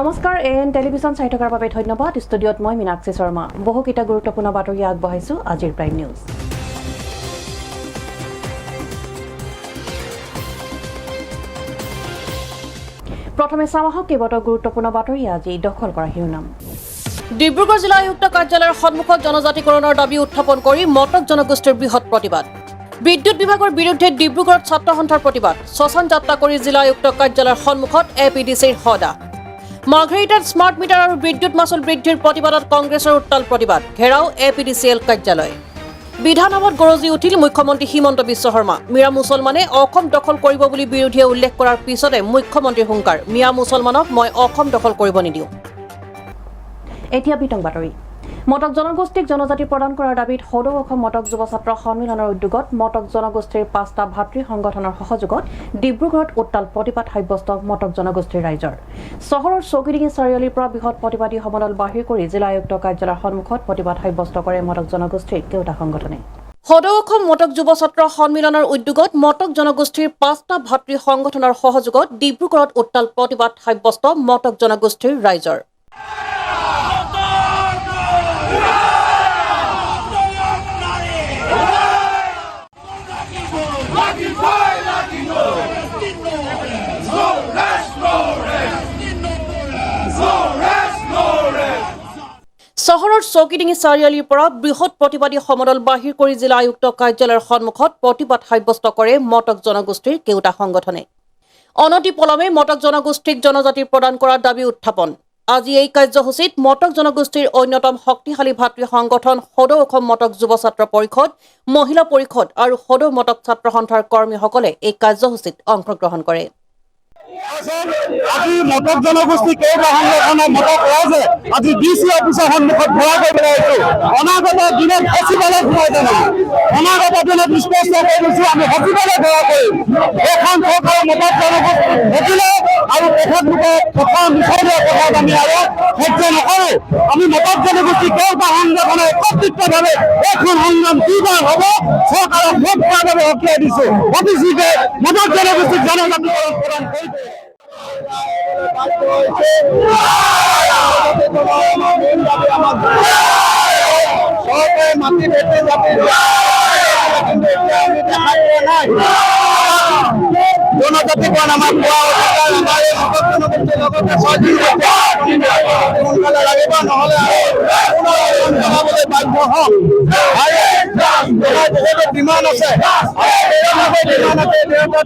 নমস্কাৰ N television চাই থকাৰ বাবে ধন্যবাদ ষ্টুডিঅত মই মীনাক্ষী শৰ্মা বহুকেইটা গুৰুত্বপূৰ্ণ বাতৰি আগবঢ়াইছো আজিৰ প্ৰাইম নিউজ প্ৰথমে চাওঁহক কেইবাটাও গুৰুত্বপূৰ্ণ বাতৰি আজি দখল কৰা শিৰোনাম ডিব্ৰুগড় জিলা আয়ুক্ত কাৰ্যালয়ৰ সন্মুখত জনজাতিকৰণৰ দাবী উত্থাপন কৰি মটক জনগোষ্ঠীৰ বৃহৎ প্ৰতিবাদ বিদ্যুৎ বিভাগৰ বিৰুদ্ধে ডিব্ৰুগড়ত ছাত্ৰ সন্থাৰ প্ৰতিবাদ শ্মশান যাত্ৰা কৰি জিলা আয়ুক্ত কাৰ্যালয়ৰ সন্মুখত এপিডিচিৰ হদা মাৰ্ঘেৰিটাত স্মাৰ্ট মিটাৰ আৰু বিদ্যুৎ মাচুল বৃদ্ধিৰ প্ৰতিবাদত কংগ্ৰেছৰ উত্তাল প্ৰতিবাদ ঘেৰাও এপিডিচিএল কাৰ্যালয় বিধানসভাত গৰজি উঠিল মুখ্যমন্ত্ৰী হিমন্ত বিশ্ব শৰ্মা মিয়া মুছলমানে অসম দখল কৰিব বুলি বিৰোধীয়ে উল্লেখ কৰাৰ পিছতে মুখ্যমন্ত্ৰীৰ হুংকাৰ মিয়া মুছলমানক মই অসম দখল কৰিব নিদিওঁ এতিয়া বিতং বাতৰি মটক জনগোষ্ঠীক জনজাতি প্ৰদান কৰাৰ দাবীত সদৌ অসম মটক যুৱ ছাত্ৰ সন্মিলনৰ উদ্যোগত মটক জনগোষ্ঠীৰ 5টা ভাতৃ সংগঠনৰ সহযোগত ডিব্ৰুগড়ত উত্তাল প্ৰতিবাদ সাব্যস্ত মটক জনগোষ্ঠীৰ ৰাইজৰ চহৰৰ চৌকিডিঙি চাৰিআলিৰ পৰা বৃহৎ প্ৰতিবাদী সমদল বাহিৰ কৰি জিলা আয়ুক্ত কাৰ্যালয়ৰ সন্মুখত প্ৰতিবাদ সাব্যস্ত কৰে মটক জনগোষ্ঠীৰ কেওটা সংগঠনে সদৌ অসম মটক যুৱ ছাত্ৰ সন্মিলনৰ উদ্যোগত মটক জনগোষ্ঠীৰ 5টা ভাতৃ সংগঠনৰ সহযোগত ডিব্ৰুগড়ত উত্তাল প্ৰতিবাদ সাব্যস্ত মটক জনগোষ্ঠীৰ ৰাইজৰ চহৰৰ চৌকিডিঙি চাৰিআলিৰ পৰা বৃহৎ প্ৰতিবাদী সমদল বাহিৰ কৰি জিলা আয়ুক্ত কাৰ্যালয়ৰ সন্মুখত প্ৰতিবাদ সাব্যস্ত কৰে মটক জনগোষ্ঠীৰ কেওটা সংগঠনে অনতি পলমে মটক জনগোষ্ঠীক জনজাতি প্ৰদান কৰাৰ দাবী উত্থাপন আজি এই কাৰ্যসূচীত মটক জনগোষ্ঠীৰ অন্যতম শক্তিশালী ভাতৃ সংগঠন সদৌ অসম মটক যুৱ ছাত্ৰ পৰিষদ মহিলা পৰিষদ আৰু সদৌ মটক ছাত্ৰ সন্থাৰ কৰ্মীসকলে এই কাৰ্যসূচীত অংশগ্ৰহণ কৰে আজি মটক জনগোষ্ঠী কেইটা সংগঠনে মটক ৰাইজে আজি ডিচি অফিচৰ সন্মুখত ভৰা কৰি পেলাইছো অনাগত দিনত সচিবালয় ঘূৰাই জানো অনাগত দিনত স্পষ্ট কৰি দিছো আমি সচিবালয় ভৰা কৰিম এখন চৰকাৰৰ মটক জনগোষ্ঠী থাকিলে আৰু তেখেতলোকে প্ৰথম বিষয় কথাত আমি আৰু সহ্য নকৰো আমি মটক জনগোষ্ঠী কেইটা সংগঠনে একত্ৰিতভাৱে এখন সংগ্ৰাম দুবাৰ হ'ব চৰকাৰক ভোট কৰাৰ বাবে সকীয়াই দিছো অতি শীঘ্ৰে মটক জনগোষ্ঠীক জনজাতিকৰণ প্ৰদান কৰিব মাটি বেটে যাবে জনজাতিকৰণ আমাৰ পোৱা অধিকাৰ আমাৰ এই মটক জনগোষ্ঠীৰ লগতে সোনকালে লাগিব নহ'লে জনাবলৈ বাধ্য হ'ম বহুতো ডিমাণ্ড আছে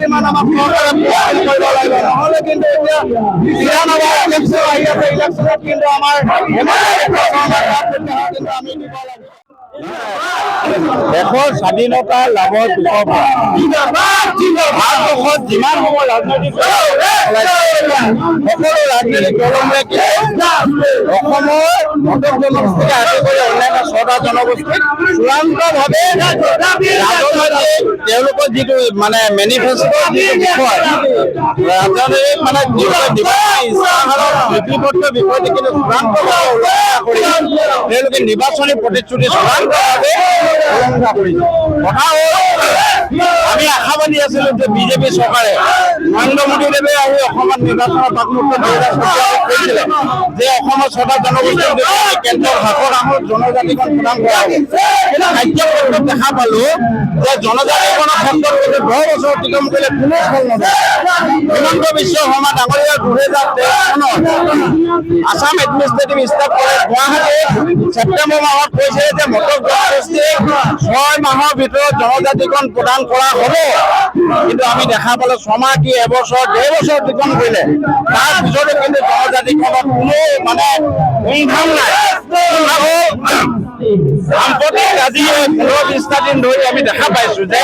ডিমাণ্ড আমাক চৰকাৰে কৰিব লাগিব নহ'লে কিন্তু এতিয়া বিধানসভা ইলেকশ্যন আহি আছে ইলেকশ্যনত কিন্তু আমাৰ কিন্তু আমি দিব লাগিব দেশৰ স্বাধীনতা লাভৰ পিছৰ পৰা ভাৰতবৰ্ষত যিমান সময় ৰাজনৈতিক সকলো ৰাজনৈতিক দলসমূহে অসমৰ মটক জনগোষ্ঠীকে আদি কৰি অন্যান্য 6টা জনগোষ্ঠীক চূড়ান্তভাৱে ৰাজনৈতিক তেওঁলোকৰ যিটো মানে মেনিফেষ্টো যিটো বিষয় ৰাজনৈতিক মানে ইস্তাহাৰৰ নীতিবদ্ধ বিষয়টো কিন্তু চূড়ান্তভাৱে উলংঘা কৰি তেওঁলোকে নিৰ্বাচনী প্ৰতিশ্ৰুতি চূড়ান্তভাৱে উলংঘা কৰিছে কথা হ'ল আমি আশাবাদী আছিলো যে বিজেপি চৰকাৰে নৰেন্দ্ৰ মোদীদেৱে আহি অসমত নিৰ্বাচনৰ প্ৰাকমুহূৰ্তত কৈছিলে যে অসমৰ 6টা জনগোষ্ঠীক কেন্দ্ৰৰ হাতত আমাৰ জনজাতিকৰণ প্ৰদান কৰা হ'ব কিন্তু কাৰ্যক্ষেত্ৰত দেখা পালো যে জনজাতিকৰণৰ ক্ষেত্ৰত 10 বছৰ অতিক্ৰম কৰিলে কোনো ফল নহয় হিমন্ত বিশ্ব শৰ্মা ডাঙৰীয়াৰ 2013 চনত আসাম এডমিনিষ্ট্ৰেটিভ ষ্টাফ কলেজ গুৱাহাটীত ছেপ্টেম্বৰ মাহত কৈছে যে মটক জনগোষ্ঠীক 6 মাহৰ ভিতৰত জনজাতিকৰণ প্ৰদান কৰা হ'ব কিন্তু আমি দেখা পালো 6 মাহ কি এবছৰ 1.5 বছৰ অতিক্ৰম কৰিলে তাৰ পিছতো কিন্তু জনজাতিকৰণত কোনো মানে উন্ধান নাই সাম্প্ৰতিক আজি 15-20টা দিন ধৰি আমি দেখা পাইছো যে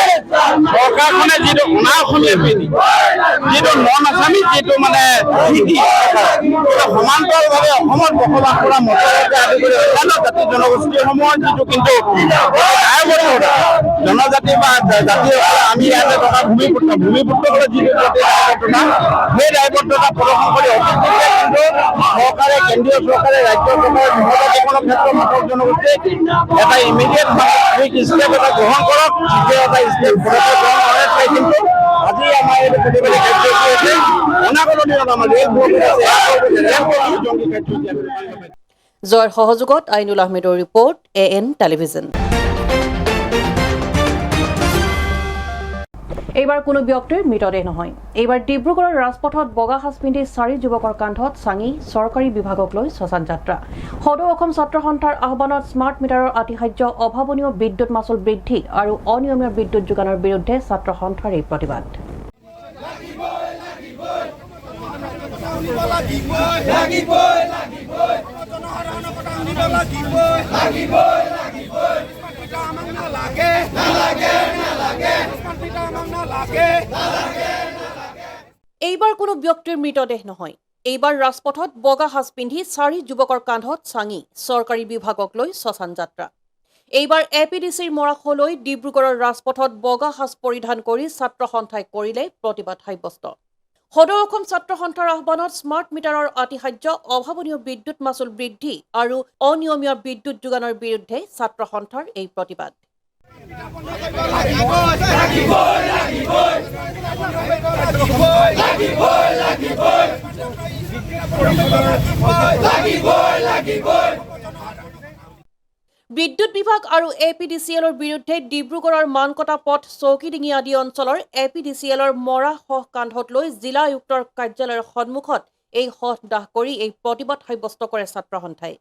চৰকাৰখনে যিটো অনা অসমীয়া বিধি যিটো নন আছামী যিটো মানে নীতি সমান্তৰালভাৱে অসমত বসবাস কৰা মটককে আদি কৰি অন্যান্য জাতি জনগোষ্ঠীসমূহৰ যিটো কিন্তু দায়বদ্ধতা জনজাতি বা জাতিসকলে আমি ইয়াতে থকা ভূমিপুত্ৰসকলে যিটো দায়বদ্ধতা সেই দায়বদ্ধতা প্ৰদৰ্শন কৰি অতি শীঘ্ৰে কিন্তু চৰকাৰে কেন্দ্ৰীয় চৰকাৰে ৰাজ্য চৰকাৰে জনজাতিকৰণৰ ক্ষেত্ৰত মটক জনগোষ্ঠীক এটা ইমিডিয়েট কুইক ষ্টেপ এটা গ্ৰহণ কৰক শীঘ্ৰে এটা ষ্টেপ গ্ৰহণ কৰে হয় কিন্তু আজি আমাৰ এই প্ৰতিবাদী কাৰ্যসূচী আছে অনাগত দিনত আমাৰ ৰেল জংগী কাৰ্যসূচী আমি ৰূপায়ণ কৰিম। জয়ৰ সহযোগত আইনুল আহমেদৰ ৰিপৰ্ট AN টেলিভিজন। এইবাৰ কোনো ব্যক্তিৰ মৃতদেহ নহয়। এইবাৰ ডিব্ৰুগড়ৰ ৰাজপথত বগা সাজ পিন্ধি 4 যুৱকৰ কান্ধত চাঙি চৰকাৰী বিভাগক লৈ শ্মশান যাত্ৰা। সদৌ অসম ছাত্ৰ সন্থাৰ আহ্বানত স্মাৰ্ট মিটাৰৰ আতিশায্য, অভাৱনীয় বিদ্যুৎ মাচুল বৃদ্ধি আৰু অনিয়মীয়া বিদ্যুৎ যোগানৰ বিৰুদ্ধে ছাত্ৰ সন্থাৰ এই প্ৰতিবাদ। এইবাৰ কোনো ব্যক্তিৰ মৃতদেহ নহয়। এইবাৰ ৰাজপথত বগা সাজ পিন্ধি 4 যুৱকৰ কান্ধত চাঙি চৰকাৰী বিভাগক লৈ শ্মশান যাত্ৰা। এইবাৰ APDCৰ মৰাশলৈ ডিব্ৰুগড়ৰ ৰাজপথত বগা সাজ পৰিধান কৰি ছাত্ৰ সন্থাই কৰিলে প্ৰতিবাদ সাব্যস্ত। সদৌ অসম ছাত্ৰ সন্থাৰ আহ্বানত স্মাৰ্ট মিটাৰৰ আতিশায্য, অভাৱনীয় বিদ্যুৎ মাচুল বৃদ্ধি আৰু অনিয়মীয়া বিদ্যুৎ যোগানৰ বিৰুদ্ধে ছাত্ৰ সন্থাৰ এই প্ৰতিবাদ। বিদ্যুৎ বিভাগ আৰু APDCLৰ বিৰুদ্ধে ডিব্ৰুগড়ৰ মানকটা পথ, চৌকিডিঙি আদি অঞ্চলৰ APDCLৰ মৰা শহ কান্ধত লৈ জিলা আয়ুক্তৰ কাৰ্যালয়ৰ সন্মুখত এই শহ দাহ কৰি এই প্ৰতিবাদ সাব্যস্ত কৰে ছাত্ৰ সন্থাই।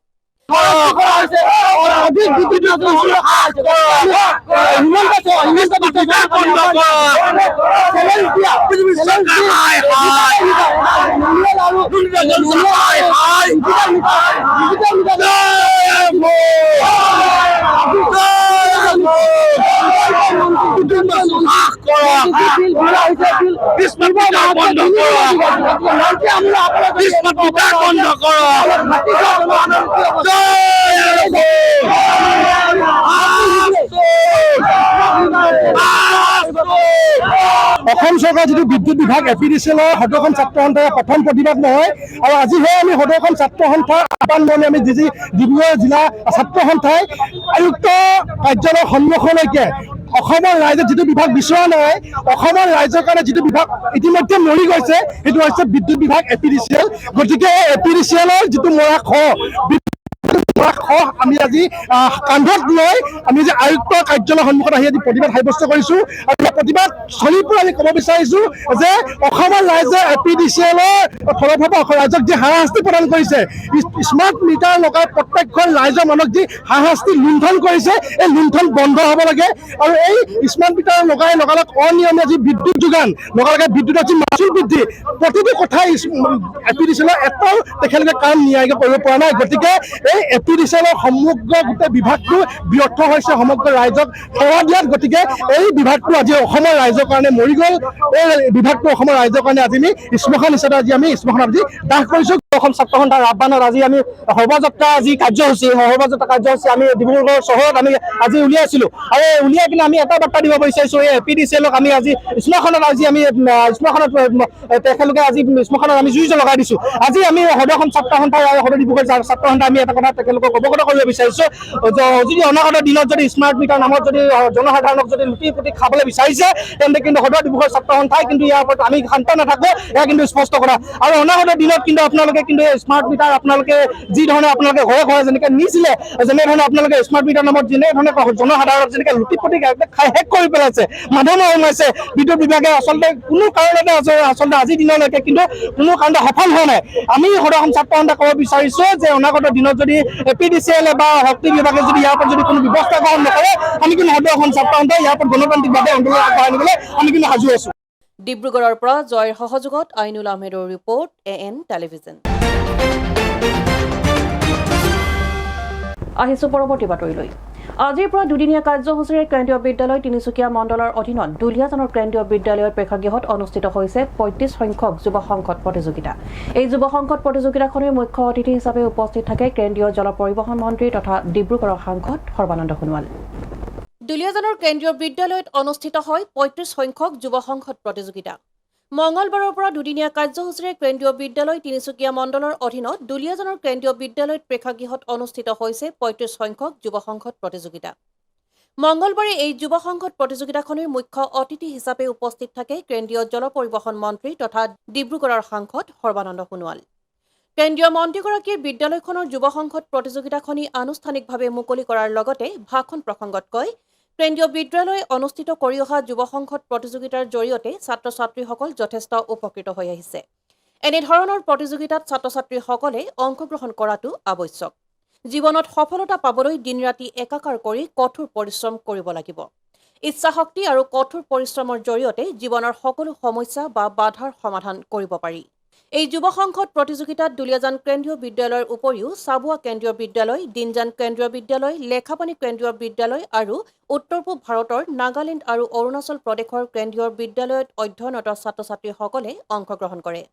অসম চৰকাৰৰ যিটো বিদ্যুৎ বিভাগ APDCLৰ সদৌ অসম ছাত্ৰ সন্থাৰ প্ৰথম প্ৰতিবাদ নহয় আৰু আজিহে আমি সদৌ অসম ছাত্ৰ সন্থাৰ আহ্বান মৰ্মে আমি ডিব্ৰুগড় জিলা ছাত্ৰ সন্থাই আয়ুক্ত কাৰ্যালয়ৰ সন্মুখলৈকে অসমৰ ৰাইজে যিটো বিভাগ বিচৰা নাই, অসমৰ ৰাইজৰ কাৰণে যিটো বিভাগ ইতিমধ্যে মৰি গৈছে সেইটো হৈছে বিদ্যুৎ বিভাগ APDCL। গতিকে APDCLৰ যিটো মৰা আমি আজি কান্ধত লৈ আমি যে আয়ুক্ত কাৰ্যালয়ৰ সন্মুখত আহি আজি প্ৰতিবাদ সাব্যস্ত কৰিছো আৰু প্ৰতিবাদ স্থলীৰ পৰা আমি ক'ব বিচাৰিছো যে অসমৰ ৰাইজে APDCLৰ ফলত ৰাইজক যি হাৰাশাস্তি প্ৰদান কৰিছে, স্মাৰ্ট মিটাৰ লগাই প্ৰত্যেকখন ৰাইজৰ মানুহক যি হাৰাশাস্তি লুণ্ঠন কৰিছে, এই লুণ্ঠন বন্ধ হ'ব লাগে আৰু এই স্মাৰ্ট মিটাৰ লগালগ অনিয়মীয়া যি বিদ্যুৎ যোগান, লগালগে বিদ্যুতৰ যি মাচুল বৃদ্ধি, প্ৰতিটো কথাই APDCLৰ এটাও তেখেতলোকে কাম নিয়াৰিকৈ কৰিব পৰা নাই। গতিকে এই APDCLৰ সমগ্ৰ গোটেই বিভাগটো ব্যৰ্থ হৈছে সমগ্ৰ ৰাইজক সেৱা দিয়াত। গতিকে এই বিভাগটো আজি অসমৰ ৰাইজৰ কাৰণে মৰি গ'ল। এই বিভাগটো অসমৰ ৰাইজৰ কাৰণে আজি আমি শ্মশান হিচাপে আমি শ্মশানত আজি দাহ কৰিছোঁ। অসম ছাত্ৰ সন্থাৰ আহ্বানত আজি আমি শোভাযাত্ৰা যি কাৰ্যসূচী আমি ডিব্ৰুগড় চহৰত আমি আজি উলিয়াইছিলোঁ আৰু উলিয়াই কিনে আমি এটা বাৰ্তা দিব বিচাৰিছোঁ, এই APDCLক আমি আজি শ্মশানত তেখেতলোকে আজি শ্মশানত আমি জুই লগাই দিছোঁ। আজি আমি সদৌ অসম ছাত্ৰ সন্থাৰ সদৌ ডিব্ৰুগড় ছাত্ৰ সন্থাই আমি এটা কথা তেখেতলোকক অৱগত কৰিব বিচাৰিছোঁ, যদি অনাগত দিনত যদি স্মাৰ্ট মিটাৰ নামত যদি জনসাধাৰণক যদি লুটি পুটি খাবলৈ বিচাৰিছে তেন্তে কিন্তু সদৌ ডিব্ৰুগড় ছাত্ৰ সন্থাই কিন্তু ইয়াৰ ওপৰত আমি শান্ত নাথাকোঁ, এয়া কিন্তু স্পষ্ট কৰা। আৰু অনাগত দিনত কিন্তু আপোনালোকে কিন্তু স্মাৰ্ট মিটাৰ আপোনালোকে যি ধৰণে আপোনালোকে ঘৰে ঘৰে যেনেকৈ নিছিলে, যেনেধৰণে আপোনালোকে স্মাৰ্ট মিটাৰ নামত যেনেধৰণে জনসাধাৰণক যেনেকৈ লুটি পুটি খাই শেষ কৰি পেলাইছে, মানুহ সোমাইছে, বিদ্যুৎ বিভাগে আচলতে কোনো কাৰণতে আচলতে আজিৰ দিনলৈকে কিন্তু কোনো কাৰণতে সফল হোৱা নাই। আমি সদৌ অসম ছাত্ৰ সন্থাই ক'ব বিচাৰিছোঁ যে অনাগত দিনত যদি APDCL বা শক্তি বিভাগে যদি ইয়াৰ ওপৰত যদি কোনো ব্যৱস্থা গ্ৰহণ নকৰে, আমি কিন্তু সদৌ অসম ছাত্ৰ সন্থাই ইয়াৰ ওপৰত গণতান্ত্ৰিকভাৱে আন্দোলন আগবঢ়াই নিবলৈ আমি কিন্তু সাজু আছোঁ। ডিব্ৰুগড়ৰ পৰা জয়ৰ সহযোগত আইনুল আহমেদৰ ৰিপৰ্ট AN টেলিভিজন। আহিছোঁ পৰৱৰ্তী বাতৰিলৈ। আজিৰ পৰা দুদিনীয়া কাৰ্যসূচীৰে কেন্দ্ৰীয় বিদ্যালয় তিনিচুকীয়া মণ্ডলৰ অধীনত দুলীয়াজানৰ কেন্দ্ৰীয় বিদ্যালয়ৰ প্ৰেক্ষাগৃহত অনুষ্ঠিত হৈছে ৩৫ সংখ্যক যুৱ সংসদ প্ৰতিযোগিতা। এই যুৱ সংসদ প্ৰতিযোগিতাখনৰ মুখ্য অতিথি হিচাপে উপস্থিত থাকে কেন্দ্ৰীয় জল পৰিবহণ মন্ত্ৰী তথা ডিব্ৰুগড়ৰ সাংসদ সৰ্বানন্দ সোণোৱাল। দুলীয়াজানৰ কেন্দ্ৰীয় বিদ্যালয়ত অনুষ্ঠিত হয় ৩৫ সংখ্যক যুৱ সংসদ প্ৰতিযোগিতা। মঙলবাৰৰ পৰা দুদিনীয়া কাৰ্যসূচীৰে কেন্দ্ৰীয় বিদ্যালয় তিনিচুকীয়া মণ্ডলৰ অধীনত দুলীয়াজানৰ কেন্দ্ৰীয় বিদ্যালয়ত প্ৰেক্ষাগৃহত অনুষ্ঠিত হৈছে ৩৫ সংখ্যক যুৱ সংসদ প্ৰতিযোগিতা। মঙলবাৰে এই যুৱ সংসদ প্ৰতিযোগিতাখনিৰ মুখ্য অতিথি হিচাপে উপস্থিত থাকে কেন্দ্ৰীয় জল পৰিবহণ মন্ত্ৰী তথা ডিব্ৰুগড়ৰ সাংসদ সৰ্বানন্দ সোণোৱাল। কেন্দ্ৰীয় মন্ত্ৰীগৰাকীয়ে বিদ্যালয়খনৰ যুৱ সংসদ প্ৰতিযোগিতাখনি আনুষ্ঠানিকভাৱে মুকলি কৰাৰ লগতে ভাষণ প্ৰসংগত কয়, কেন্দ্ৰীয় বিদ্যালয়ে অনুষ্ঠিত কৰি অহা যুৱ সংসদ প্ৰতিযোগিতাৰ জৰিয়তে ছাত্ৰ-ছাত্ৰীসকল যথেষ্ট উপকৃত হৈ আহিছে। এনেধৰণৰ প্ৰতিযোগিতাত ছাত্ৰ-ছাত্ৰীসকলে অংশগ্ৰহণ কৰাটো আৱশ্যক। জীৱনত সফলতা পাবলৈ দিন-ৰাতি একাকাৰ কৰি কঠোৰ পৰিশ্ৰম কৰিব লাগিব। ইচ্ছাশক্তি আৰু কঠোৰ পৰিশ্ৰমৰ জৰিয়তে জীৱনৰ সকলো সমস্যা বা বাধাৰ সমাধান কৰিব পাৰি। এই যুৱ সংসদ প্ৰতিযোগিতাত দুলীয়াজান কেন্দ্ৰীয় বিদ্যালয়ৰ উপৰিও চাবুৱা কেন্দ্ৰীয় বিদ্যালয়, দিনজান কেন্দ্ৰীয় বিদ্যালয়, লেখাপানী কেন্দ্ৰীয় বিদ্যালয় আৰু উত্তৰ-পূব ভাৰতৰ নাগালেণ্ড আৰু অৰুণাচল প্ৰদেশৰ কেন্দ্ৰীয় বিদ্যালয়ত অধ্যয়নৰত ছাত্ৰ-ছাত্ৰীসকলে অংশগ্ৰহণ কৰে।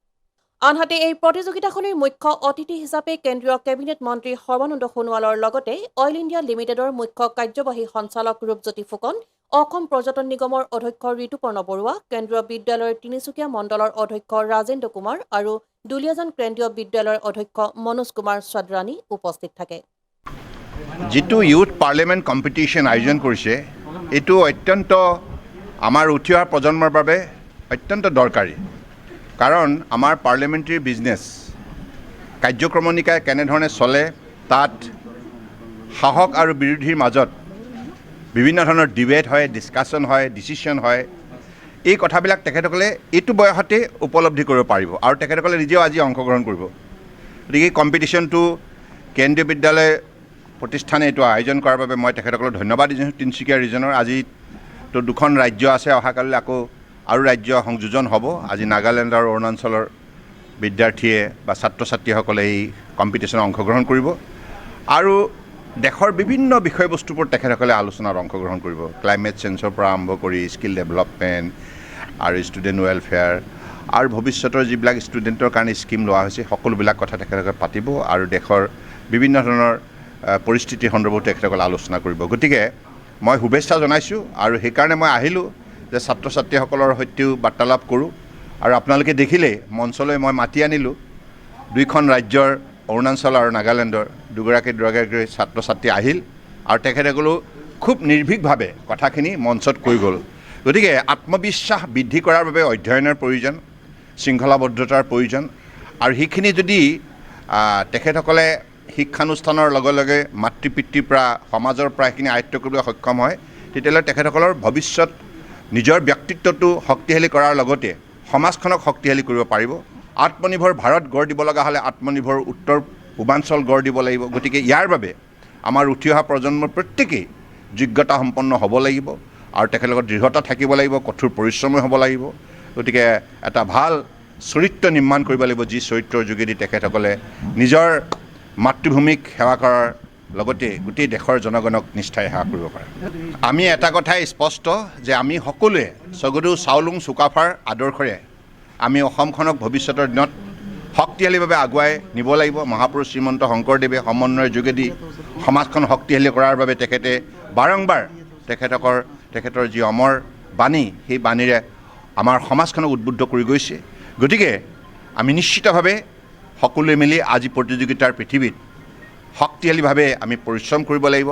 আনহাতে এই প্ৰতিযোগিতাখনিৰ মুখ্য অতিথি হিচাপে কেন্দ্ৰীয় কেবিনেট মন্ত্ৰী সৰ্বানন্দ সোণোৱালৰ লগতে অইল ইণ্ডিয়া লিমিটেডৰ মুখ্য কাৰ্যবাহী সঞ্চালক ৰূপজ্যোতি ফুকন, অসম পৰ্যটন নিগমৰ অধ্যক্ষ ঋতুপৰ্ণ বৰুৱা, কেন্দ্ৰীয় বিদ্যালয়ৰ তিনিচুকীয়া মণ্ডলৰ অধ্যক্ষ ৰাজেন্দ্ৰ কুমাৰ আৰু দুলীয়াজান কেন্দ্ৰীয় বিদ্যালয়ৰ অধ্যক্ষ মনোজ কুমাৰ চদ্ৰানী উপস্থিত থাকে। যিটো ইউথ পাৰ্লিয়ামেণ্ট কম্পিটিশ্যন আয়োজন কৰিছে, এইটো অত্যন্ত আমাৰ উঠি অহা প্ৰজন্মৰ বাবে অত্যন্ত দৰকাৰী। কাৰণ আমাৰ পাৰ্লিয়ামেণ্টাৰী বিজনেছ কাৰ্যক্ৰমণিকাই কেনেধৰণে চলে, তাত শাসক আৰু বিৰোধীৰ মাজত বিভিন্ন ধৰণৰ ডিবেট হয়, ডিছকাশ্যন হয়, ডিচিশ্যন হয়। এই কথাবিলাক তেখেতসকলে এইটো বয়সতে উপলব্ধি কৰিব পাৰিব আৰু তেখেতসকলে নিজেও আজি অংশগ্ৰহণ কৰিব। গতিকে এই কম্পিটিশ্যনটো কেন্দ্ৰীয় বিদ্যালয় প্ৰতিষ্ঠানে এইটো আয়োজন কৰাৰ বাবে মই তেখেতসকলক ধন্যবাদ দিছোঁ। তিনিচুকীয়া ৰিজনৰ আজিতো 2খন ৰাজ্য আছে, অহাকালিলৈ আকৌ আৰু ৰাজ্য সংযোজন হ'ব। আজি নাগালেণ্ড আৰু অৰুণাচলৰ বিদ্যাৰ্থীয়ে বা ছাত্ৰ ছাত্ৰীসকলে এই কম্পিটিশ্যনত অংশগ্ৰহণ কৰিব আৰু দেশৰ বিভিন্ন বিষয়বস্তুৰ ওপৰত তেখেতসকলে আলোচনাত অংশগ্ৰহণ কৰিব। ক্লাইমেট চেঞ্জৰ পৰা আৰম্ভ কৰি স্কিল ডেভেলপমেণ্ট আৰু ষ্টুডেণ্ট ৱেলফেয়াৰ আৰু ভৱিষ্যতৰ যিবিলাক ষ্টুডেণ্টৰ কাৰণে স্কিম লোৱা হৈছে, সকলোবিলাক কথা তেখেতসকলে পাতিব আৰু দেশৰ বিভিন্ন ধৰণৰ পৰিস্থিতিৰ সন্দৰ্ভত তেখেতসকলে আলোচনা কৰিব। গতিকে মই শুভেচ্ছা জনাইছোঁ আৰু সেইকাৰণে মই আহিলোঁ যে ছাত্ৰ ছাত্ৰীসকলৰ সৈতেও বাৰ্তালাপ কৰোঁ। আৰু আপোনালোকে দেখিলেই মঞ্চলৈ মই মাতি আনিলোঁ 2খন ৰাজ্যৰ অৰুণাচল আৰু নাগালেণ্ডৰ দুগৰাকী ছাত্ৰ ছাত্ৰী আহিল আৰু তেখেতসকলেও খুব নিৰ্ভীকভাৱে কথাখিনি মঞ্চত কৈ গ'ল। গতিকে আত্মবিশ্বাস বৃদ্ধি কৰাৰ বাবে অধ্যয়নৰ প্ৰয়োজন, শৃংখলাবদ্ধতাৰ প্ৰয়োজন আৰু সেইখিনি যদি তেখেতসকলে শিক্ষানুষ্ঠানৰ লগে লগে মাতৃ পিতৃৰ পৰা সমাজৰ পৰা সেইখিনি আয়ত্ব কৰিবলৈ সক্ষম হয়, তেতিয়াহ'লে তেখেতসকলৰ ভৱিষ্যত নিজৰ ব্যক্তিত্বটো শক্তিশালী কৰাৰ লগতে সমাজখনক শক্তিশালী কৰিব পাৰিব। আত্মনিৰ্ভৰ ভাৰত গঢ় দিব লগা হ'লে আত্মনিৰ্ভৰ উত্তৰ পূৰ্বাঞ্চল গঢ় দিব লাগিব। গতিকে ইয়াৰ বাবে আমাৰ উঠি অহা প্ৰজন্মৰ প্ৰত্যেকেই যোগ্যতা সম্পন্ন হ'ব লাগিব আৰু তেখেতলোকৰ দৃঢ়তা থাকিব লাগিব, কঠোৰ পৰিশ্ৰমী হ'ব লাগিব। গতিকে এটা ভাল চৰিত্ৰ নিৰ্মাণ কৰিব লাগিব, যি চৰিত্ৰৰ যোগেদি তেখেতসকলে নিজৰ মাতৃভূমিক সেৱা কৰাৰ লগতে গোটেই দেশৰ জনগণক নিষ্ঠাৰে সেৱা কৰিব পাৰে। আমি এটা কথাই স্পষ্ট যে আমি সকলোৱে স্বগতু চাওলুং চুকাফাৰ আদৰ্শৰে আমি অসমখনক ভৱিষ্যতৰ দিনত শক্তিশালীভাৱে আগুৱাই নিব লাগিব। মহাপুৰুষ শ্ৰীমন্ত শংকৰদেৱে সমন্বয়ৰ যোগেদি সমাজখন শক্তিশালী কৰাৰ বাবে তেখেতে বাৰম্বাৰ তেখেতৰ যি অমৰ বাণী, সেই বাণীৰে আমাৰ সমাজখনক উদ্বুদ্ধ কৰি গৈছে। গতিকে আমি নিশ্চিতভাৱে সকলোৱে মিলি আজি প্ৰতিযোগিতাৰ পৃথিৱীত শক্তিশালীভাৱে আমি পৰিশ্ৰম কৰিব লাগিব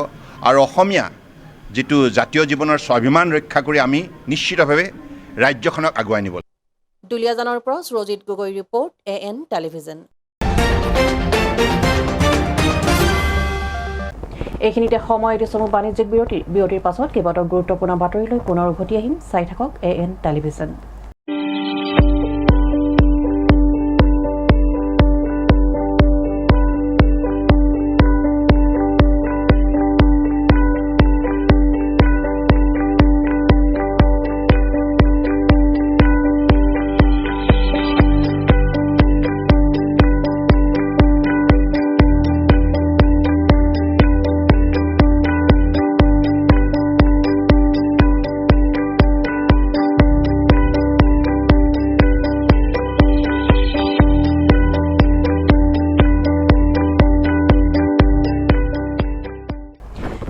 আৰু অসমীয়া যিটো জাতীয় জীৱনৰ স্বাভিমান ৰক্ষা কৰি আমি নিশ্চিতভাৱে ৰাজ্যখনক আগুৱাই নিব লাগিব। দুলীয়াজানৰ পৰা Surajit Gogoi report, AN television. এইখিনিতে সময় দিছো বাণিজ্যিক বিৰতিৰ পাছত কেইবাটাও গুৰুত্বপূৰ্ণ বাতৰিলৈ পুনৰ উভতি আহিম। চাই থাকক AN টেলিভিজন।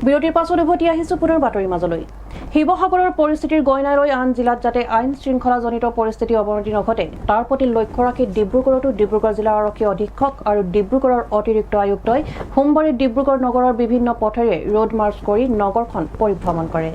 বিৰতিৰ পাছত উভতি আহিছো পুনৰ বাতৰিৰ মাজলৈ। শিৱসাগৰৰ পৰিস্থিতিৰ গইনা লৈ আন জিলাত যাতে আইন শৃংখলাজনিত পৰিস্থিতি অৱনতি নঘটে তাৰ প্ৰতি লক্ষ্য ৰাখি ডিব্ৰুগড়তো ডিব্ৰুগড় জিলা আৰক্ষী অধীক্ষক আৰু ডিব্ৰুগড়ৰ অতিৰিক্ত আয়ুক্তই সোমবাৰে ডিব্ৰুগড় নগৰৰ বিভিন্ন পথেৰে ৰোড মাৰ্চ কৰি নগৰখন পৰিভ্ৰমণ কৰে।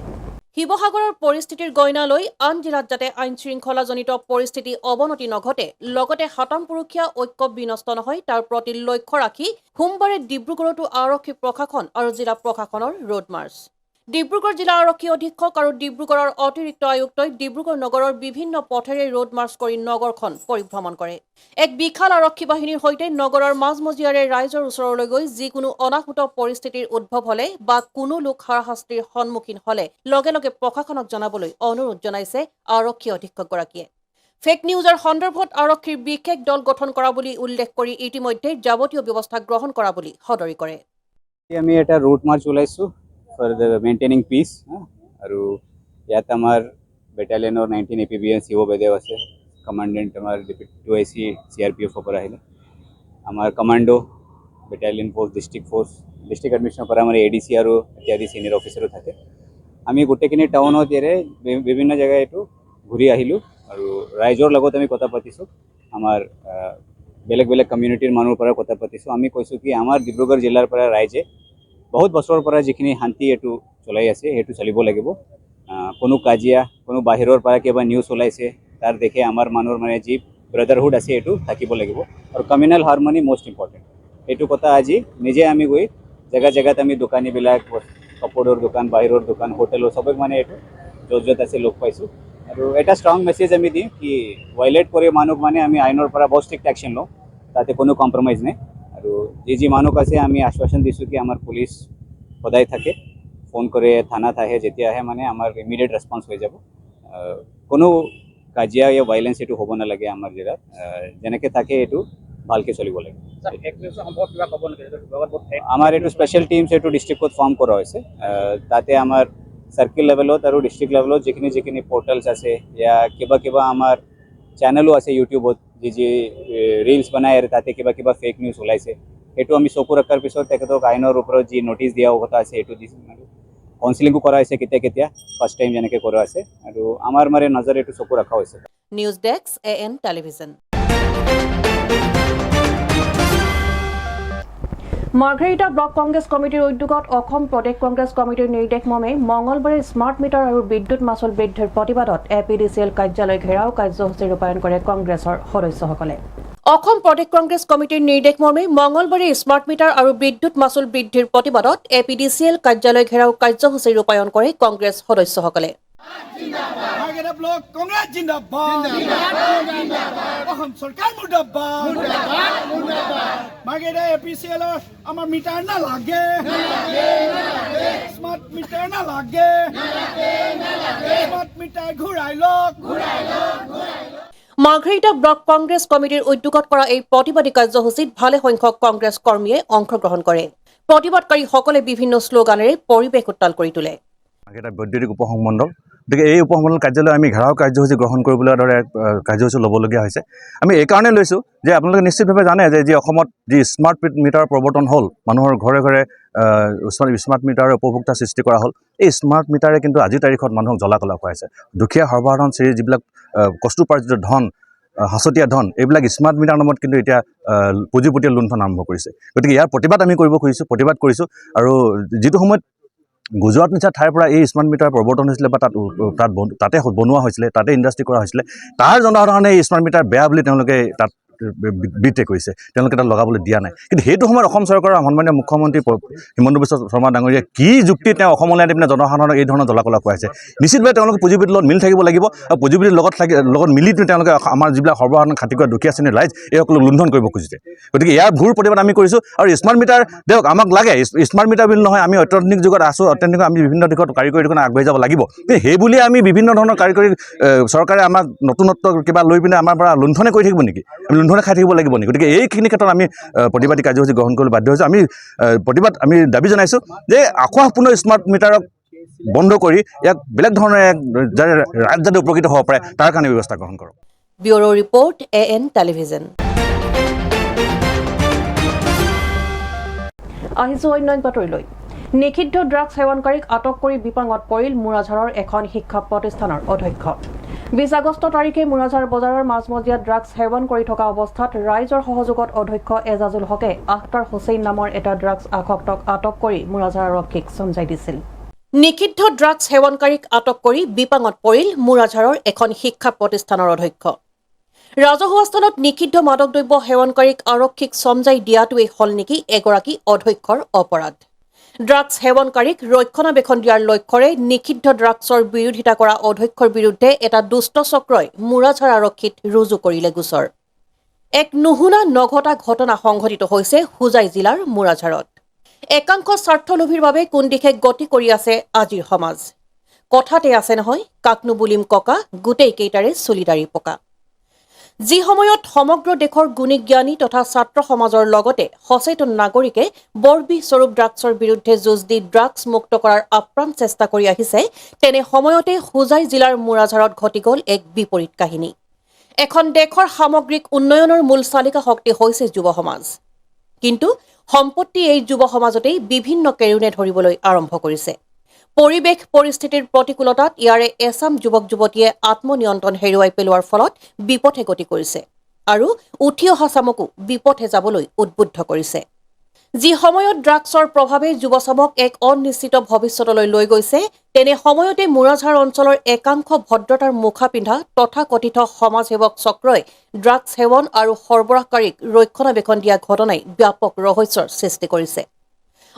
শিৱসাগৰৰ পৰিস্থিতিৰ গইনা লৈ আন জিলাত যাতে আইন শৃংখলাজনিত পৰিস্থিতি অৱনতি নঘটে লগতে হাতামপুৰুষীয়া ঐক্য বিনষ্ট নহয় তাৰ প্ৰতি লক্ষ্য ৰাখি সোমবাৰে ডিব্ৰুগড়তো আৰক্ষী প্ৰশাসন আৰু জিলা প্ৰশাসনৰ ৰোড মাৰ্চ। ডিব্ৰুগড় জিলা আৰক্ষী অধীক্ষক আৰু ডিব্ৰুগড়ৰ অতিৰিক্ত আয়ুক্তই ডিব্ৰুগড় নগৰৰ বিভিন্ন পথেৰে ৰোড মাৰ্চ কৰি নগৰখন পৰিভ্ৰমণ কৰে। এক বিশাল আৰক্ষী বাহিনীৰ সৈতে নগৰৰ মাজমজিয়াৰে ৰাইজৰ ওচৰলৈ গৈ যিকোনো অনাহুত পৰিস্থিতিৰ উদ্ভৱ হলে বা কোনো লোক হাৰাশাস্তিৰ সন্মুখীন হলে লগে লগে প্ৰশাসনক জনাবলৈ অনুৰোধ জনাইছে আৰক্ষী অধীক্ষকগৰাকীয়ে। ফেক নিউজৰ সন্দৰ্ভত আৰক্ষীৰ বিশেষ দল গঠন কৰা বুলি উল্লেখ কৰি ইতিমধ্যে যাৱতীয় ব্যৱস্থা গ্ৰহণ কৰা বুলি সদৰি কৰে। আমি এটা ৰুট মাৰ্চ ওলাইছোঁ ফৰ দ্য মেইনটেইনিং পিচ আৰু ইয়াত আমাৰ বেটালিয়নৰ 19 APBN CO বেদেও আছে, কমাণ্ডেণ্ট আমাৰ ডেপুটি 2IC CRPF পৰা আহিলে, আমাৰ কমাণ্ডো বেটালিয়ন ফ'ৰ্চ ডিষ্ট্ৰিক্ট এডমিশ্যনৰ পৰা আমাৰ ADC আৰু ইত্যাদি ছিনিয়ৰ অফিচাৰো থাকে। আমি গোটেইখিনি টাউনত ইয়াৰে বিভিন্ন জেগা এইটো ঘূৰি আহিলোঁ আৰু ৰাইজৰ লগত আমি কথা পাতিছোঁ, আমাৰ বেলেগ বেলেগ কমিউনিটিৰ মানুহৰ পৰা কথা পাতিছোঁ। আমি কৈছোঁ কি আমাৰ ডিব্ৰুগড় জিলাৰ পৰা ৰাইজে বহুত বছৰৰ পৰা যিখিনি শান্তি এইটো চলাই আছে সেইটো চলিব লাগিব। কোনো কাজিয়া কোনো বাহিৰৰ পৰা কিবা নিউজ ওলাইছে তাৰ দেখে আমাৰ মানুহৰ মানে যি ব্ৰাদাৰহুড আছে এইটো থাকিব লাগিব আৰু কমিউনেল হাৰমনি মষ্ট ইম্পৰ্টেণ্ট। এইটো কথা আজি নিজে আমি গৈ জেগাত আমি দোকানীবিলাক কাপোৰৰ দোকান বাহিৰৰ দোকান হোটেলৰ চবক মানে এইটো য'ত আছে লগ পাইছোঁ আৰু এটা ষ্ট্ৰং মেছেজ আমি দিম কি ভাইলেট কৰি মানুহক মানে আমি আইনৰ পৰা বহুত ষ্ট্ৰিক্ট একশ্যন লওঁ, তাতে কোনো কম্প্ৰমাইজ নাই। আৰু যি মানুহ আছে আমি আশ্বাসন দিছোঁ কি আমাৰ পুলিচ সদায় থাকে, ফোন কৰে থানাত আহে, যেতিয়া আহে মানে আমাৰ ইমিডিয়েট ৰেছপন্স হৈ যাব। কোনো কাজিয়া या ভাইলেন্স এইটো হ'ব নালাগে আমাৰ জিলাত, যেনেকৈ থাকে এইটো ভালকৈ চলিব লাগে। আমাৰ এইটো স্পেচিয়েল টিমছ এইটো ডিষ্ট্ৰিক্টত ফৰ্ম কৰা হৈছে, তাতে আমাৰ সাৰ্কেল লেভেলত আৰু ডিষ্ট্ৰিক্ট লেভেলত যিখিনি পৰ্টেলছ আছে या কিবা আমাৰ চেনেলো আছে ইউটিউবত যি ৰিলছ বনাই আৰু তাতে কিবা ফেক নিউজ ওলাইছে সেইটো আমি চকু ৰখাৰ পিছত তেখেতক আইনৰ ওপৰত যি নটিচ দিয়া কথা আছে সেইটো দিছোঁ আৰু কাউন্সিলিঙো কৰা হৈছে কেতিয়া ফাৰ্ষ্ট টাইম যেনেকৈ কৰা আছে আৰু আমাৰ মানে নজৰ এইটো চকু ৰখা হৈছে। News desk AN television. Margherita block Congress কমিটিৰ উদ্যোগত অসম প্ৰদেশ কংগ্ৰেছ কমিটিৰ নিৰ্দেশ মৰ্মে মঙলবাৰে স্মাৰ্ট মিটাৰ আৰু বিদ্যুৎ মাচুল বৃদ্ধিৰ প্ৰতিবাদত APDCL কাৰ্যালয় ঘেৰাও কাৰ্যসূচী ৰূপায়ণ কৰে কংগ্ৰেছৰ সদস্যসকলে। অসম প্ৰদেশ কংগ্ৰেছ কমিটিৰ নিৰ্দেশ মৰ্মে মঙলবাৰে স্মাৰ্ট মিটাৰ আৰু বিদ্যুৎ মাচুল বৃদ্ধিৰ প্ৰতিবাদত APDCL কাৰ্যালয় ঘেৰাও কাৰ্যসূচী ৰূপায়ণ কৰে কংগ্ৰেছ সদস্যসকলে। মাৰ্ঘেৰিটা ব্লক কংগ্ৰেছ জিন্দাবাদ, অসম চৰকাৰ মুৰ্দাবাদ, মাৰ্ঘেৰিটা APDCL আমাৰ মিটাৰ নালাগে, স্মাৰ্ট মিটাৰ নালাগে, স্মাৰ্ট মিটাৰ ঘূৰাই লওক। মাৰ্ঘেৰিটা ব্লক কংগ্ৰেছ কমিটিৰ উদ্যোগত কৰা এই প্ৰতিবাদী কাৰ্যসূচীত ভালে সংখ্যক কংগ্ৰেছ কৰ্মীয়ে অংশগ্ৰহণ কৰে। প্ৰতিবাদকাৰীসকলে বিভিন্ন শ্লোগানেৰে পৰিৱেশ উত্তাল কৰি তোলে। এটা বৈদ্যুতিক উপসংমণ্ডল, গতিকে এই উপসংমণ্ডল কাৰ্যালয় আমি ঘেৰাও কাৰ্যসূচী গ্ৰহণ কৰিবলৈ দৰে কাৰ্যসূচী ল'বলগীয়া হৈছে। আমি এই কাৰণে লৈছোঁ যে আপোনালোকে নিশ্চিতভাৱে জানে যে যি অসমত যি স্মাৰ্ট মিটাৰ প্ৰৱৰ্তন হ'ল, মানুহৰ ঘৰে ঘৰে স্মাৰ্ট মিটাৰৰ উপভোক্তা সৃষ্টি কৰা হ'ল, এই স্মাৰ্ট মিটাৰে কিন্তু আজিৰ তাৰিখত মানুহক জ্বলা-কলা খুৱাইছে। দুখীয়া সৰ্বসাধাৰণ শ্ৰেণীৰ যিবিলাক কষ্টোপাৰ্জিত ধন, সাঁচতীয়া ধন, এইবিলাক স্মাৰ্ট মিটাৰ নামত কিন্তু এতিয়া পুঁজিপতীয়া লুণ্ঠন আৰম্ভ কৰিছে। গতিকে ইয়াৰ প্ৰতিবাদ আমি প্ৰতিবাদ কৰিছোঁ আৰু যিটো সময়ত গুজৰাট নিচিনা ঠাইৰ পৰা এই স্মাৰ্ট মিটাৰ প্ৰৱৰ্তন হৈছিলে বা তাতে বনোৱা হৈছিলে, তাতে ইণ্ডাষ্ট্ৰি কৰা হৈছিলে, তাৰ জনসাধাৰণে এই স্মাৰ্ট মিটাৰ বেয়া বুলি তেওঁলোকে তাত বিদ্ৰোহ কৰিছে, তেওঁলোকে তাত লগাবলৈ দিয়া নাই। কিন্তু সেইটো সময়ত অসম চৰকাৰৰ সন্মানীয় মুখ্যমন্ত্ৰী হিমন্ত বিশ্ব শৰ্মা ডাঙৰীয়াই কি যুক্তি তেওঁ অসমলৈ আনি পিনে জনসাধাৰণক এই ধৰণৰ জ্বলা-কলা খুৱাইছে। নিশ্চিতভাৱে তেওঁলোকে পুঁজিপতিৰ লগত মিল থাকিব লাগিব আৰু পুঁজিপতিৰ লগত মিলি তেওঁলোকে আমাৰ যিবিলাক সৰ্বসাধাৰণ খাতি কৰা দুখীয়া শ্ৰেণীৰ ৰাইজ এইসকলক লুণ্ঠন কৰিব খুজিছে। গতিকে ইয়াৰ ঘূৰ প্ৰতিবাদ আমি কৰিছোঁ আৰু স্মাৰ্ট মিটাৰ দিয়ক, আমাক লাগে স্মাৰ্ট মিটাৰ বুলি নহয়, আমি অত্যাধুনিক যুগত আছোঁ, অত্যাধুনিক আমি বিভিন্ন দিশত কাৰিকৰী দিশত আগবাঢ়ি যাব লাগিব। কিন্তু সেই বুলিয়ে আমি বিভিন্ন ধৰণৰ কাৰিকৰী চৰকাৰে আমাক নতুনত্ব কিবা লৈ পিনে আমাৰ পৰা লুণ্ঠনে কৰি থাকিব নেকি, আমি লুণ্ঠনে খাই থাকিব লাগিব নেকি? গতিকে এইখিনি ক্ষেত্ৰত আমি প্ৰতিবাদী কাৰ্যসূচী গ্ৰহণ কৰিবলৈ বাধ্য হৈছোঁ। আমি দাবী জনাইছোঁ যে আশাপূৰ্ণ স্মাৰ্ট মিটাৰক বন্ধ কৰি ইয়াক বেলেগ ধৰণে যাতে ৰাইজ যাতে উপকৃত হ'ব পাৰে তাৰ কাৰণে ব্যৱস্থা গ্ৰহণ কৰক। Bureau report AN television. আহিছোঁ অন্য বাতৰিলৈ। নিষিদ্ধ ড্ৰাগছ সেৱনকাৰীক আটক কৰি বিপাঙত পৰিল মুৰাঝাৰৰ এখন শিক্ষা প্ৰতিষ্ঠানৰ অধ্যক্ষ 20 আগষ্ট তাৰিখে মুৰাঝাৰ বজাৰৰ মাজমজিয়াত ড্ৰাগছ সেৱন কৰি থকা অৱস্থাত ৰাইজৰ সহযোগত অধ্যক্ষ এজাজুল হকে আখতাৰ হুছেইন নামৰ এটা ড্ৰাগছ আসক্তক আটক কৰি মুৰাঝাৰ আৰক্ষীক চমজাই দিছিল নিষিদ্ধ ড্ৰাগছ সেৱনকাৰীক আটক কৰি বিপাঙত পৰিল মুৰাঝাৰৰ এখন শিক্ষা প্ৰতিষ্ঠানৰ অধ্যক্ষ ৰাজহুৱা স্থানত নিষিদ্ধ মাদক দ্ৰব্য সেৱনকাৰীক আৰক্ষীক চমজাই দিয়াটোৱেই হল নেকি এগৰাকী অধ্যক্ষৰ অপৰাধ ড্ৰাগছ সেৱনকাৰীক ৰক্ষণাবেক্ষণ দিয়াৰ লক্ষ্যৰে নিষিদ্ধ ড্ৰাগছৰ বিৰোধিতা কৰা অধ্যক্ষৰ বিৰুদ্ধে এটা দুষ্ট চক্ৰই মুৰাঝাৰ আৰক্ষীত ৰুজু কৰিলে গোচৰ এক নুহুনা নঘটা ঘটনা সংঘটিত হৈছে হুজাই জিলাৰ মুৰাঝাৰত একাংশ স্বাৰ্থলোভীৰ বাবে কোন দিশে গতি কৰি আছে আজিৰ সমাজ কথাতে আছে নহয় কাকনো বুলিম ককা গোটেই কেইটাৰে চলিদাৰী পকা যি সময়ত সমগ্ৰ দেশৰ গুণী জ্ঞানী তথা ছাত্ৰ সমাজৰ লগতে সচেতন নাগৰিকে বৰবি স্বৰূপ ড্ৰাগছৰ বিৰুদ্ধে যুঁজ দি ড্ৰাগছ মুক্ত কৰাৰ আপ্ৰাণ চেষ্টা কৰি আহিছে তেনে সময়তে হুজাই জিলাৰ মুৰাঝাৰত ঘটি গ'ল এক বিপৰীত কাহিনী এখন দেশৰ সামগ্ৰিক উন্নয়নৰ মূল চালিকা শক্তি হৈছে যুৱ সমাজ কিন্তু সম্পত্তি এই যুৱ সমাজতেই বিভিন্ন কেৰুণে ধৰিবলৈ আৰম্ভ কৰিছে পৰিৱেশ পৰিস্থিতিৰ প্ৰতিকূলতাত ইয়াৰে এছাম যুৱক যুৱতীয়ে আত্মনিয়ন্ত্ৰণ হেৰুৱাই পেলোৱাৰ ফলত বিপথে গতি কৰিছে আৰু উঠি অহা চামকো বিপথে যাবলৈ উদ্বুদ্ধ কৰিছে যি সময়ত ড্ৰাগছৰ প্ৰভাৱে যুৱচামক এক অনিশ্চিত ভৱিষ্যতলৈ লৈ গৈছে তেনে সময়তে মুৰাঝাৰ অঞ্চলৰ একাংশ ভদ্ৰতাৰ মুখা পিন্ধা তথাকথিত সমাজসেৱক চক্ৰই ড্ৰাগছ সেৱন আৰু সৰবৰাহকাৰীক ৰক্ষণাবেক্ষণ দিয়া ঘটনাই ব্যাপক ৰহস্যৰ সৃষ্টি কৰিছে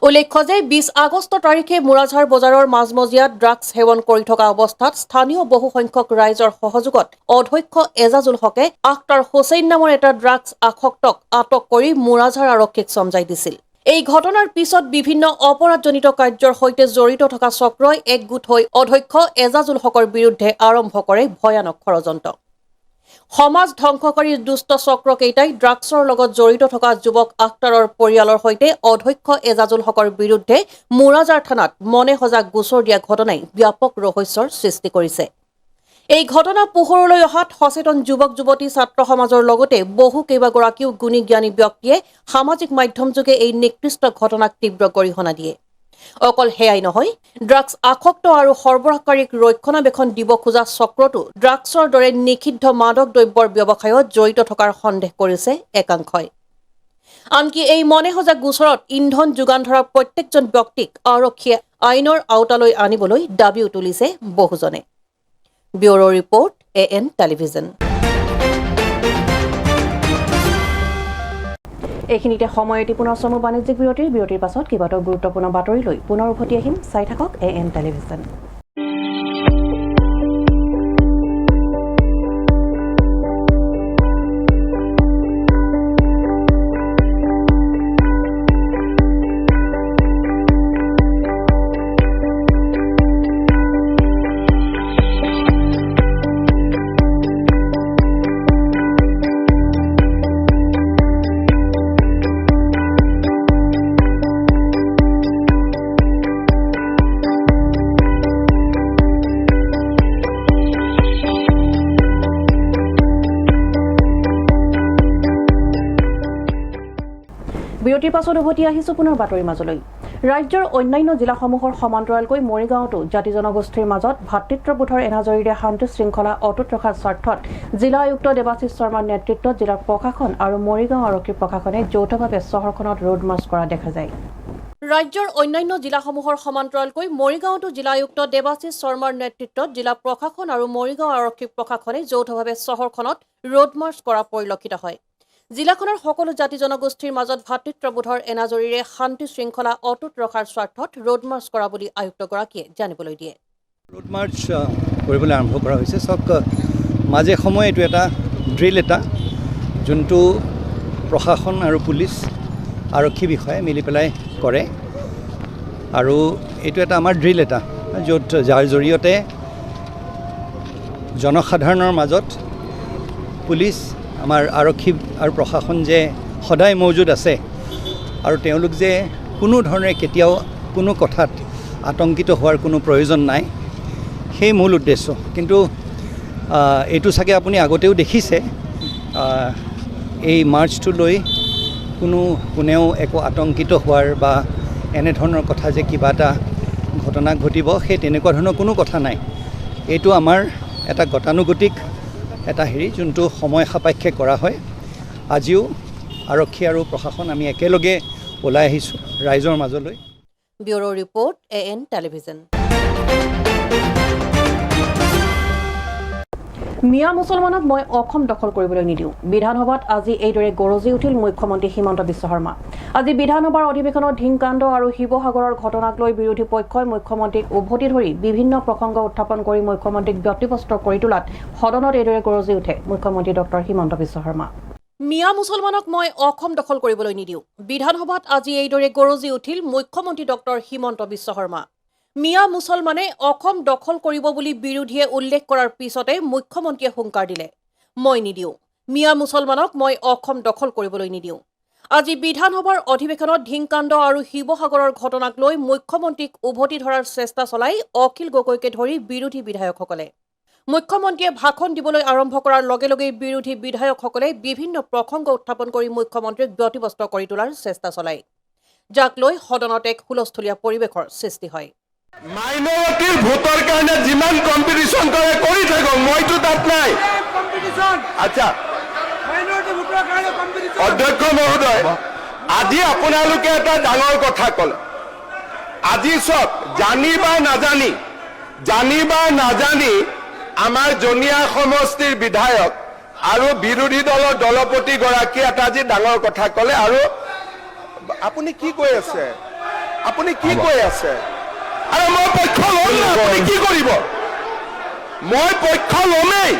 উল্লেখ্য যে 20 আগষ্ট তাৰিখে মুৰাঝাৰ বজাৰৰ মাজমজিয়াত ড্ৰাগছ সেৱন কৰি থকা অৱস্থাত স্থানীয় বহু সংখ্যক ৰাইজৰ সহযোগত অধ্যক্ষ এজাজুল হকে আখতাৰ হুছেইন নামৰ এটা ড্ৰাগছ আসক্তক আটক কৰি মুৰাঝাৰ আৰক্ষীক চমজাই দিছিল এই ঘটনাৰ পিছত বিভিন্ন অপৰাধজনিত কাৰ্যৰ সৈতে জড়িত থকা চক্ৰই একগোট হৈ অধ্যক্ষ এজাজুল হকৰ বিৰুদ্ধে আৰম্ভ কৰে ভয়ানক ষড়যন্ত্ৰ সমাজ ধ্বংসকাৰী দুষ্ট চক্ৰকেইটাই ড্ৰাগছৰ লগত জড়িত থকা যুৱক আখতাৰৰ পৰিয়ালৰ সৈতে অধ্যক্ষ এজাজুল হকৰ বিৰুদ্ধে মুৰাঝাৰ থানাত মনে সজাগ গোচৰ দিয়া ঘটনাই ব্যাপক ৰহস্যৰ সৃষ্টি কৰিছে এই ঘটনা পোহৰলৈ অহাত সচেতন যুৱক যুৱতী ছাত্ৰ সমাজৰ লগতে বহু কেইবাগৰাকীও গুণী জ্ঞানী ব্যক্তিয়ে সামাজিক মাধ্যমযোগে এই নিকৃষ্ট ঘটনাক তীব্ৰ গৰিহণা দিয়ে অকল হেয়াই নহয় ড্ৰাগছ আসক্ত আৰু সৰবৰাহকাৰীক ৰক্ষণাবেক্ষণ দিব খোজা চক্ৰটো ড্ৰাগছৰ দৰে নিষিদ্ধ মাদক দ্ৰব্যৰ ব্যৱসায়ত জড়িত থকাৰ সন্দেহ কৰিছে একাংশই আনকি এই মনে সজাগ গোচৰত ইন্ধন যোগান ধৰা প্ৰত্যেকজন ব্যক্তিক আৰক্ষীয়ে আইনৰ আওতালৈ আনিবলৈ দাবীও তুলিছে বহুজনে ব্যুৰো ৰিপৰ্ট AN টেলিভিজন এইখিনিতে সময়টি পুনৰ চমু বাণিজ্যিক বিৰতিৰ পাছত কেইবাটাও গুৰুত্বপূৰ্ণ বাতৰি লৈ পুনৰ উভতি আহিম চাই থাকক AN টেলিভিজন বিৰতিৰ পাছত উভতি আহিছো পুনৰ বাতৰিৰ মাজলৈ ৰাজ্যৰ অন্যান্য জিলাসমূহৰ সমান্তৰালকৈ মৰিগাঁৱতো জাতি জনগোষ্ঠীৰ মাজত ভাতৃত্ববোধৰ এনাজৰীৰে শান্তি শৃংখলা অটুট ৰখাৰ স্বাৰ্থত জিলা আয়ুক্ত দেৱাশিষ শৰ্মাৰ নেতৃত্বত জিলা প্ৰশাসন আৰু মৰিগাঁও আৰক্ষী প্ৰশাসনে যৌথভাৱে চহৰখনত ৰোড মাৰ্চ কৰা দেখা যায় ৰাজ্যৰ অন্যান্য জিলাসমূহৰ সমান্তৰালকৈ মৰিগাঁৱতো জিলা আয়ুক্ত দেৱাশিষ শৰ্মাৰ নেতৃত্বত জিলা প্ৰশাসন আৰু মৰিগাঁও আৰক্ষী প্ৰশাসনে যৌথভাৱে চহৰখনত ৰোড মাৰ্চ কৰা পৰিলক্ষিত হয় জিলাখনৰ সকলো জাতি জনগোষ্ঠীৰ মাজত ভাতৃত্ববোধৰ এনাজৰীৰে শান্তি শৃংখলা অটুট ৰখাৰ স্বাৰ্থত ৰোড মাৰ্চ কৰা বুলি আয়ুক্তগৰাকীয়ে জানিবলৈ দিয়ে ৰোড মাৰ্চ কৰিবলৈ আৰম্ভ কৰা হৈছে চাওক মাজে সময়ে এইটো এটা ড্ৰিল এটা যোনটো প্ৰশাসন আৰু পুলিচ আৰক্ষী বিষয়ে মিলি পেলাই কৰে আৰু এইটো এটা আমাৰ ড্ৰিল এটা য'ত যাৰ জৰিয়তে জনসাধাৰণৰ মাজত পুলিচ আমাৰ আৰক্ষী আৰু প্ৰশাসন যে সদায় মজুদ আছে আৰু তেওঁলোক যে কোনো ধৰণে কেতিয়াও কোনো কথাত আতংকিত হোৱাৰ কোনো প্ৰয়োজন নাই সেই মূল উদ্দেশ্য কিন্তু এইটো চাগে আপুনি আগতেও দেখিছে এই মাৰ্চটো লৈ কোনেও একো আতংকিত হোৱাৰ বা এনেধৰণৰ কথা যে কিবা এটা ঘটনা ঘটিব সেই তেনেকুৱা ধৰণৰ কোনো কথা নাই। এইটো আমাৰ এটা গতানুগতিক এটা যোনটো সময় সাপেক্ষে কৰা হয়। আজিও আৰক্ষী আৰু প্ৰশাসন আমি একেলগে ওলাই আহিছোঁ ৰাইজৰ মাজলৈ। Bureau report AN television. মিয়া মুছলমানক মই অসম দখল কৰিবলৈ নিদিওঁ। বিধানসভাত আজি এইদৰে গৰজি উঠিল মুখ্যমন্ত্ৰী হিমন্ত বিশ্ব শৰ্মা। আজি বিধানসভাৰ অধিৱেশনত ধিংকাণ্ড আৰু শিৱসাগৰৰ ঘটনাক লৈ বিৰোধী পক্ষই মুখ্যমন্ত্ৰীক উভতি ধৰি বিভিন্ন প্ৰসংগ উত্থাপন কৰি মুখ্যমন্ত্ৰীক ব্যতিব্যস্ত কৰি তোলাত সদনত এইদৰে গৰজি উঠে মুখ্যমন্ত্ৰী ডক্টৰ হিমন্ত বিশ্ব শৰ্মা। মিয়া মুছলমানক মই অসম দখল কৰিবলৈ নিদিওঁ। বিধানসভাত আজি এইদৰে গৰজি উঠিল মুখ্যমন্ত্ৰী ডক্টৰ হিমন্ত বিশ্ব শৰ্মা। মিয়া মুছলমানে অসম দখল কৰিব বুলি বিৰোধীয়ে উল্লেখ কৰাৰ পিছতে মুখ্যমন্ত্ৰীয়ে হুংকাৰ দিলে, মই নিদিওঁ। মিয়া মুছলমানক মই অসম দখল কৰিবলৈ নিদিওঁ। আজি বিধানসভাৰ অধিৱেশনত ধিংকাণ্ড আৰু শিৱসাগৰৰ ঘটনাক লৈ মুখ্যমন্ত্ৰীক উভতি ধৰাৰ চেষ্টা চলাই অখিল গগৈকে ধৰি বিৰোধী বিধায়কসকলে। মুখ্যমন্ত্ৰীয়ে ভাষণ দিবলৈ আৰম্ভ কৰাৰ লগে লগেই বিৰোধী বিধায়কসকলে বিভিন্ন প্ৰসংগ উত্থাপন কৰি মুখ্যমন্ত্ৰীক ব্যতিব্যস্ত কৰি তোলাৰ চেষ্টা চলায়, যাক লৈ সদনত এক হুলস্থলীয়া পৰিৱেশৰ সৃষ্টি হয়। মাইনৰিটিৰ ভোটৰ কাৰণে যিমান কম্পিটিশ্যন কৰে কৰি থাকক, মইতো তাত নাই। আচ্ছা অধ্যক্ষ মহোদয়, আজি আপোনালোকে এটা ডাঙৰ কথা ক'লে। আজি চব জানি বা নাজানি আমাৰ জনিয়া সমষ্টিৰ বিধায়ক আৰু বিৰোধী দলৰ দলপতিগৰাকী এটা আজি ডাঙৰ কথা ক'লে। আৰু আপুনি কি কৈ আছে? আৰু মই পক্ষ ল'ম না, আপুনি কি কৰিব? মই পক্ষ ল'মেই,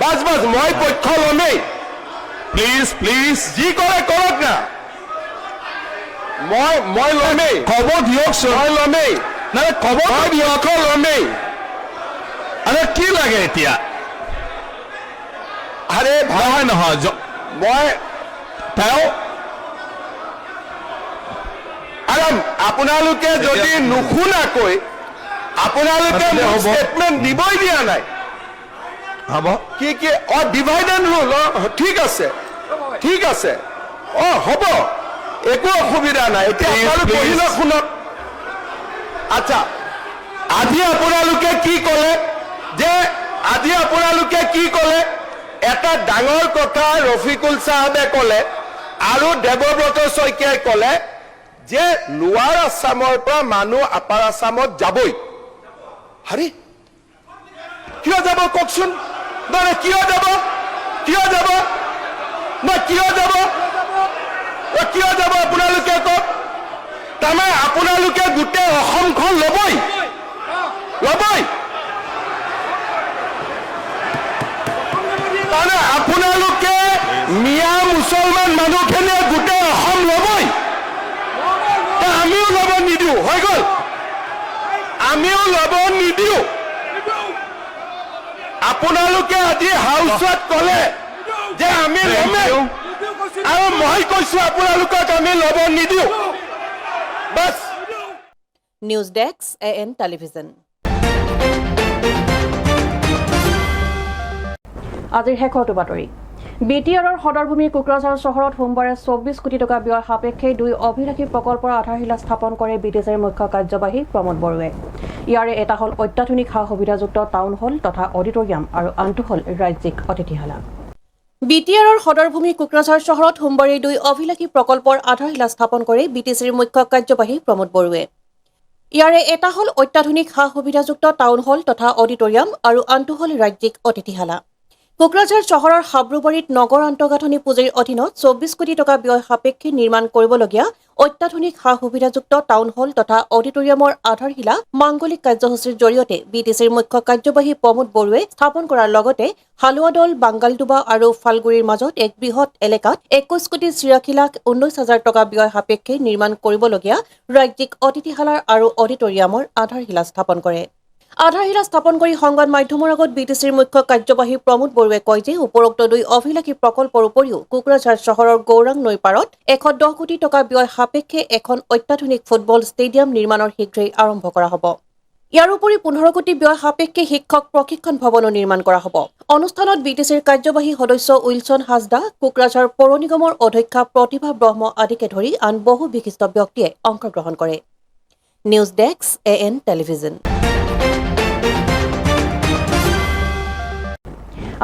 বাছ মই পক্ষ ল'মেই। প্লিজ যি কৰে কৰক না, মই ল'মেই। খবৰ দিয়কচোন, মই ল'মেই। খবৰ দিয়ক, ল'মেই। আৰে কি লাগে এতিয়া? আৰে ভাল নহয়, মই তেওঁ আপোনালোকে যদি নুশুনাকৈ আপোনালোকে ষ্টেটমেণ্ট দিবই দিয়া নাই। হ'ব কি ডিভাইড এণ্ড ৰুল? ঠিক আছে, হ'ব, একো অসুবিধা নাই। এতিয়া আপোনালোকে পঢ়িলে শুনক। আচ্ছা, আজি আপোনালোকে কি ক'লে? এটা ডাঙৰ কথা ৰফিকুল চাহাবে ক'লে আৰু দেৱব্ৰত শইকীয়াই ক'লে যে লোৱাৰ আছামৰ পৰা মানুহ আপাৰ আছামত যাবই। হাৰি কিয় যাব কওকচোন? কিয় যাব আপোনালোকে কওক। তাৰমানে আপোনালোকে গোটেই অসমখন ল'বই। তাৰমানে আপোনালোকে মিয়া মুছলমান মানুহখিনিয়ে গোটেই অসম ল'বই। আমিও ল'ব নিদিওঁ, হৈ গ'ল। আমিও ল'ব নিদিওঁ। আপোনালোকে আজি হাউচত ক'লে যে আমি ল'মেই, আৰু মই কৈছো আপোনালোকক আমি ল'ব নিদিওঁ। Bus. News desk AN television. আজিৰ শেষৰটো বাতৰি। BTRৰ সদৰভূমি কোকৰাঝাৰ চহৰত সোমবাৰে 24 কোটি টকা ব্যয় সাপেক্ষে 2 অভিলাষী প্ৰকল্পৰ আধাৰশিলা স্থাপন কৰে BTCৰ মুখ্য কাৰ্যবাহী প্ৰমোদ বড়োৱে। ইয়াৰে এটা হ'ল অত্যাধুনিক সা সুবিধাযুক্ত টাউন হল তথা অডিটৰিয়াম আৰু আনটো হ'ল ৰাজ্যিক অতিথিশালা। BTRৰ সদৰভূমি কোকৰাঝাৰ চহৰত সোমবাৰে 2 অভিলাষী প্ৰকল্পৰ আধাৰশিলা স্থাপন কৰে BTCৰ মুখ্য কাৰ্যবাহী প্ৰমোদ বড়োৱে। ইয়াৰে এটা হ'ল অত্যাধুনিক সা সুবিধাযুক্ত টাউন হল তথা অডিটৰিয়াম আৰু আনটো হ'ল ৰাজ্যিক অতিথিশালা। কোকৰাঝাৰ চহৰৰ হাব্ৰুবাৰীত নগৰ আন্তঃগাঁথনি পুঁজিৰ অধীনত 24 কোটি টকা ব্যয় সাপেক্ষে নিৰ্মাণ কৰিবলগীয়া অত্যাধুনিক সা সুবিধাযুক্ত টাউন হল তথা অডিটৰিয়ামৰ আধাৰশিলা মাংগলিক কাৰ্যসূচীৰ জৰিয়তে BTCৰ মুখ্য কাৰ্যবাহী প্ৰমোদ বড়োৱে স্থাপন কৰাৰ লগতে হালুৱাদল, বাংগালডোবা আৰু ফালগুৰিৰ মাজত এক বৃহৎ এলেকাত 21 কোটি 86 লাখ 19 হাজাৰ টকা ব্যয় সাপেক্ষে নিৰ্মাণ কৰিবলগীয়া ৰাজ্যিক অতিথিশালাৰ আৰু অডিটৰিয়ামৰ আধাৰশিলা স্থাপন কৰে। আধাৰশিলা স্থাপন কৰি সংবাদ মাধ্যমৰ আগত BTCৰ মুখ্য কাৰ্যবাহী প্ৰমোদ বড়োৱে কয় যে উপৰোক্ত 2 অভিলাষী প্ৰকল্পৰ উপৰিও কোকৰাঝাৰ চহৰৰ গৌৰাং নৈৰ পাৰত 110 কোটি টকা ব্যয় সাপেক্ষে এখন অত্যাধুনিক ফুটবল ষ্টেডিয়াম নিৰ্মাণৰ শীঘ্ৰেই আৰম্ভ কৰা হ'ব। ইয়াৰ উপৰি 15 কোটি ব্যয় সাপেক্ষে শিক্ষক প্ৰশিক্ষণ ভৱনো নিৰ্মাণ কৰা হ'ব। অনুষ্ঠানত বিটিচিৰ কাৰ্যবাহী সদস্য উইলছন হাজদা, কোকৰাঝাৰ পৌৰ নিগমৰ অধ্যক্ষা প্ৰতিভা ব্ৰহ্ম আদিকে ধৰি আন বহু বিশিষ্ট ব্যক্তিয়ে অংশগ্ৰহণ কৰে। News desk AN television.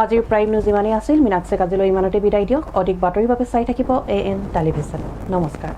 আজিৰ প্ৰাইম নিউজ ইমানেই আছিল। মীনাক্ষী কাজিলৈ ইমানতে বিদায় দিয়ক। অধিক বাতৰিৰ বাবে চাই থাকিব AN টেলিভিজন। নমস্কাৰ।